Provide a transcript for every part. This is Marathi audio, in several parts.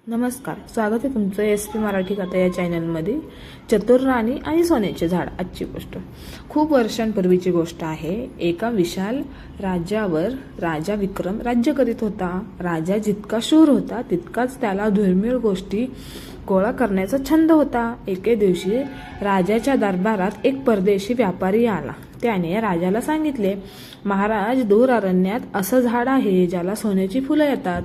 नमस्कार, स्वागत आहे तुमचं SP मराठी कथा या चॅनलमध्ये। चतुर राणी आणि सोन्याचे झाड। आजची गोष्ट खूप वर्षांपूर्वीची गोष्ट आहे। एका विशाल राज्यावर राजा विक्रम राज्य करीत होता। राजा जितका शूर होता तितकाच त्याला दुर्मिळ गोष्टी गोळा करण्याचा छंद होता। एके दिवशी राजाच्या दरबारात एक परदेशी व्यापारी आला। त्याने राजाला सांगितले, महाराज, दूर अरण्यात असं झाड आहे ज्याला सोन्याची फुलं येतात,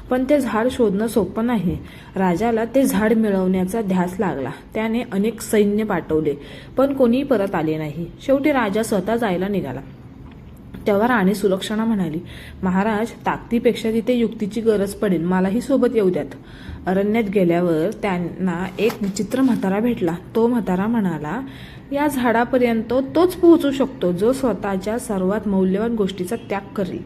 पण ते झाड शोधणं सोपं नाही। राजाला ते झाड मिळवण्याचा ध्यास लागला। त्याने अनेक सैन्य पाठवले, पण कोणी परत आले नाही। शेवटी राजा स्वतः जायला निघाला। तेव्हा राणी सुलक्षणा म्हणाली, महाराज, ताकदीपेक्षा तिथे युक्तीची गरज पडेल, मलाही सोबत येऊ द्यात। अरण्यात गेल्यावर त्यांना एक विचित्र म्हातारा भेटला। तो म्हातारा म्हणाला, या झाडापर्यंत तोच पोहोचू शकतो जो स्वतःच्या सर्वात मौल्यवान गोष्टीचा त्याग करेल।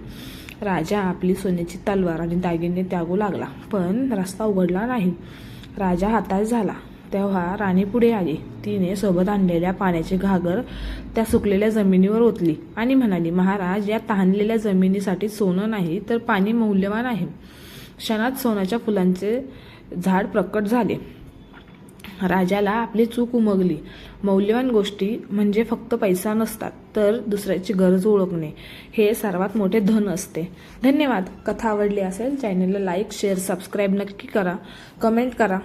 राजा आपली सोन्याची तलवार आणि दागिने त्यागू लागला, पण रस्ता उघडला नाही। राजा हताश झाला। तेव्हा राणी पुढे आली। तिने सोबत आणलेल्या पाण्याची घागर त्या सुकलेल्या जमिनीवर ओतली आणि म्हणाली, महाराज, या तहानलेल्या जमिनीसाठी सोनं नाही तर पाणी मौल्यवान आहे। क्षणात सोन्याच्या फुलांचे झाड प्रकट झाले। राजाला आपली चूक उमगली। मौल्यवान गोष्टी म्हणजे फक्त पैसा नसतात, तर दुसऱ्याची गरज ओळखणे हे सर्वात मोठे धन असते। धन्यवाद। कथा आवडली असेल चॅनलला लाईक, शेअर, सबस्क्राईब नक्की करा, कमेंट करा।